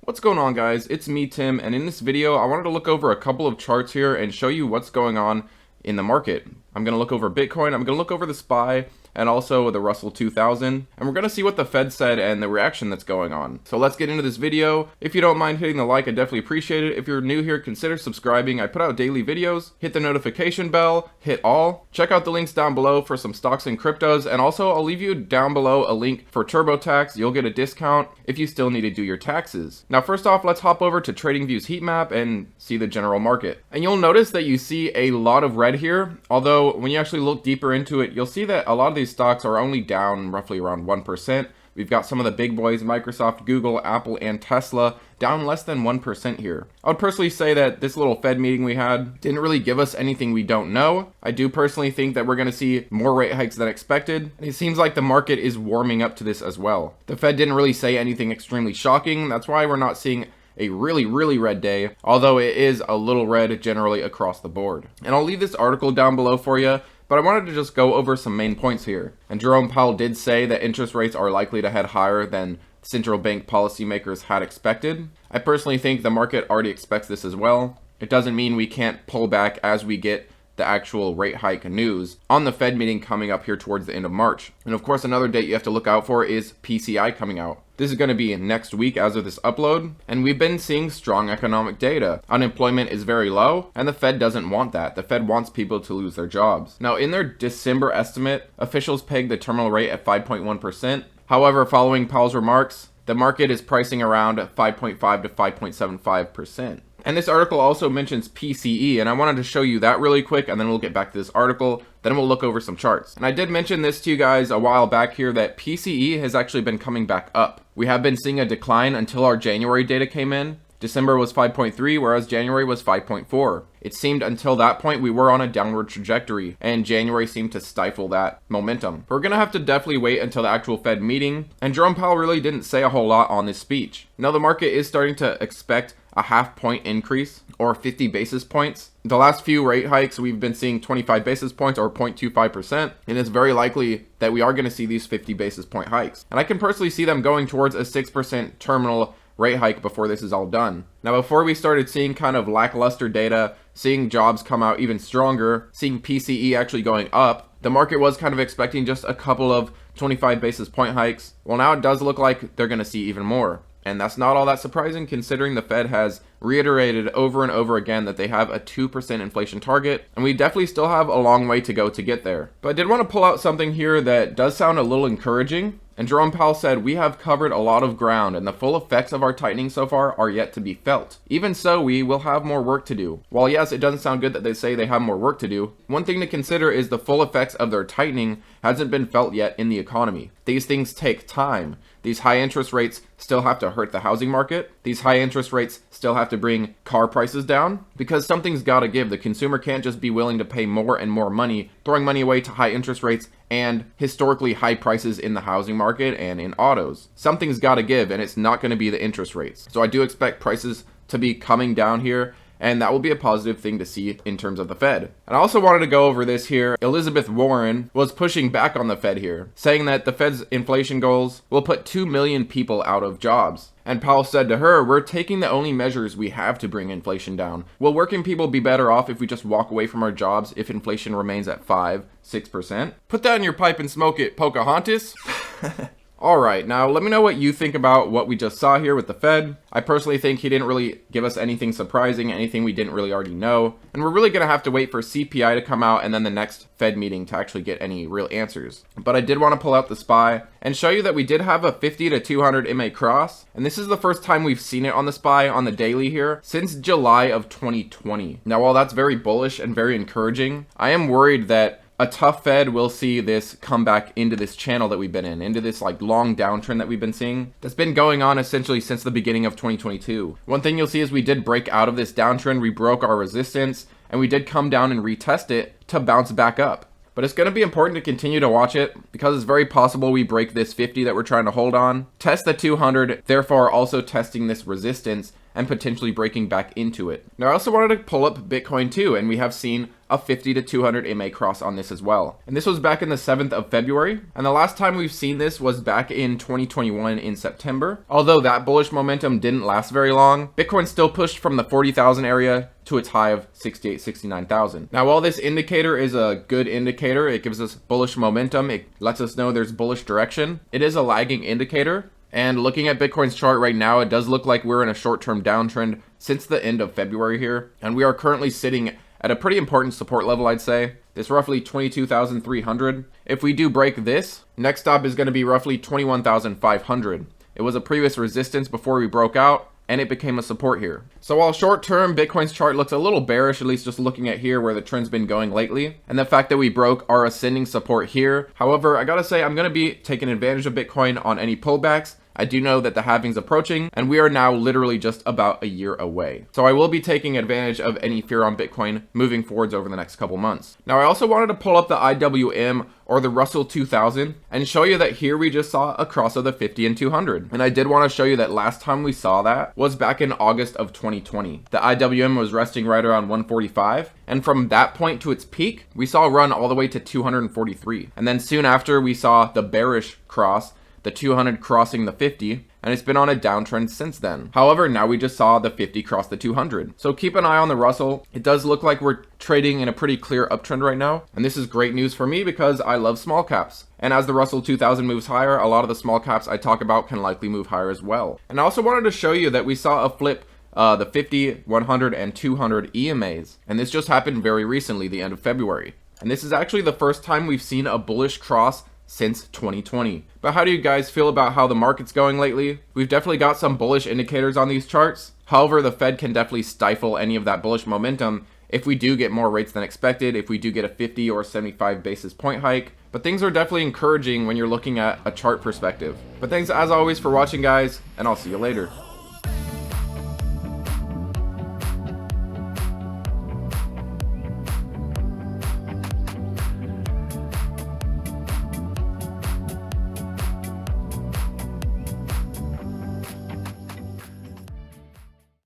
What's going on, guys? It's me, Tim, and in this video I wanted to look over a couple of charts here and show you what's going on in the market. I'm going to look over Bitcoin, I'm going to look over the SPY, and also the Russell 2000, and we're going to see what the Fed said and the reaction that's going on. So let's get into this video. If you don't mind hitting the like, I definitely appreciate it. If you're new here, consider subscribing. I put out daily videos. Hit the notification bell, hit all. Check out the links down below for some stocks and cryptos, and also I'll leave you down below a link for TurboTax. You'll get a discount if you still need to do your taxes. Now first off, let's hop over to TradingView's heat map and see the general market. And you'll notice that you see a lot of red here, although when you actually look deeper into it, you'll see that a lot of these stocks are only down roughly around 1%. We've got some of the big boys, Microsoft, Google, Apple, and Tesla, down less than 1% here. I would personally say that this little Fed meeting we had didn't really give us anything we don't know. I do personally think that we're going to see more rate hikes than expected, and it seems like the market is warming up to this as well. The Fed didn't really say anything extremely shocking. That's why we're not seeing a really red day, although it is a little red generally across the board. And I'll leave this article down below for you, but I wanted to just go over some main points here. And Jerome Powell did say that interest rates are likely to head higher than central bank policymakers had expected. I personally think the market already expects this as well. It doesn't mean we can't pull back as we get the actual rate hike news on the Fed meeting coming up here towards the end of March. And of course, another date you have to look out for is PCI coming out. This is going to be next week as of this upload, and we've been seeing strong economic data. Unemployment is very low, and the Fed doesn't want that. The Fed wants people to lose their jobs. Now, in their December estimate, officials pegged the terminal rate at 5.1%. However, following Powell's remarks, the market is pricing around 5.5 to 5.75%. And this article also mentions PCE, and I wanted to show you that really quick, and then we'll get back to this article. Then we'll look over some charts. And I did mention this to you guys a while back here that PCE has actually been coming back up. We have been seeing a decline until our January data came in. December was 5.3, whereas January was 5.4. It seemed until that point we were on a downward trajectory, and January seemed to stifle that momentum. We're gonna have to definitely wait until the actual Fed meeting, and Jerome Powell really didn't say a whole lot on this speech. Now the market is starting to expect a half-point increase, or 50 basis points. The last few rate hikes, we've been seeing 25 basis points or 0.25%, and it's very likely that we are going to see these 50 basis point hikes. And I can personally see them going towards a 6% terminal rate hike before this is all done. Now, before we started seeing kind of lackluster data, seeing jobs come out even stronger, seeing PCE actually going up, the market was kind of expecting just a couple of 25 basis point hikes. Well, now it does look like they're going to see even more. And that's not all that surprising considering the Fed has reiterated over and over again that they have a 2% inflation target, and we definitely still have a long way to go to get there. But I did want to pull out something here that does sound a little encouraging. And Jerome Powell said, "We have covered a lot of ground and the full effects of our tightening so far are yet to be felt. Even so, we will have more work to do." While yes, it doesn't sound good that they say they have more work to do, one thing to consider is the full effects of their tightening hasn't been felt yet in the economy. These things take time. These high interest rates still have to hurt the housing market. These high interest rates still have to bring car prices down, because something's got to give. The consumer can't just be willing to pay more and more money, throwing money away to high interest rates and historically high prices in the housing market and in autos. Something's got to give, and it's not going to be the interest rates. So I do expect prices to be coming down here, and that will be a positive thing to see in terms of the Fed. And I also wanted to go over this here. Elizabeth Warren was pushing back on the Fed here, saying that the Fed's inflation goals will put 2 million people out of jobs. And Powell said to her, "We're taking the only measures we have to bring inflation down. Will working people be better off if we just walk away from our jobs if inflation remains at 5-6%? Put that in your pipe and smoke it, Pocahontas." Alright, now let me know what you think about what we just saw here with the Fed. I personally think he didn't really give us anything surprising, anything we didn't really already know. And we're really going to have to wait for CPI to come out and then the next Fed meeting to actually get any real answers. But I did want to pull out the SPY and show you that we did have a 50 to 200 MA cross. And this is the first time we've seen it on the SPY on the daily here since July of 2020. Now, while that's very bullish and very encouraging, I am worried that a tough Fed will see this come back into this channel that we've been in, into this like long downtrend that we've been seeing that's been going on essentially since the beginning of 2022. One thing you'll see is we did break out of this downtrend, we broke our resistance, and we did come down and retest it to bounce back up. But it's going to be important to continue to watch it because it's very possible we break this 50 that we're trying to hold on, test the 200, therefore also testing this resistance and potentially breaking back into it. Now I also wanted to pull up Bitcoin too, and we have seen a 50 to 200 MA cross on this as well. And this was back in the 7th of February. And the last time we've seen this was back in 2021 in September. Although that bullish momentum didn't last very long, Bitcoin still pushed from the 40,000 area to its high of 68, 69,000. Now, while this indicator is a good indicator, it gives us bullish momentum, it lets us know there's bullish direction, it is a lagging indicator. And looking at Bitcoin's chart right now, it does look like we're in a short-term downtrend since the end of February here. And we are currently sitting at a pretty important support level, I'd say. This roughly 22,300. If we do break this, next stop is going to be roughly 21,500. It was a previous resistance before we broke out, and it became a support here. So while short term, Bitcoin's chart looks a little bearish, at least just looking at here where the trend's been going lately, and the fact that we broke our ascending support here. However, I gotta say, I'm gonna be taking advantage of Bitcoin on any pullbacks. I do know that the halving's approaching, and we are now literally just about a year away. So I will be taking advantage of any fear on Bitcoin moving forwards over the next couple months. Now, I also wanted to pull up the IWM or the Russell 2000 and show you that here we just saw a cross of the 50 and 200. And I did want to show you that last time we saw that was back in August of 2020. The IWM was resting right around 145. And from that point to its peak, we saw a run all the way to 243. And then soon after, we saw the bearish cross, the 200 crossing the 50, and it's been on a downtrend since then. However, now we just saw the 50 cross the 200. So keep an eye on the Russell. It does look like we're trading in a pretty clear uptrend right now, and this is great news for me because I love small caps. And as the Russell 2000 moves higher, a lot of the small caps I talk about can likely move higher as well. And I also wanted to show you that we saw a flip the 50, 100, and 200 EMAs, and this just happened very recently, the end of February. And this is actually the first time we've seen a bullish cross since 2020. But how do you guys feel about how the market's going lately? We've definitely got some bullish indicators on these charts. However, the Fed can definitely stifle any of that bullish momentum if we do get more rates than expected, if we do get a 50 or 75 basis point hike. But things are definitely encouraging when you're looking at a chart perspective. But thanks as always for watching, guys, and I'll see you later.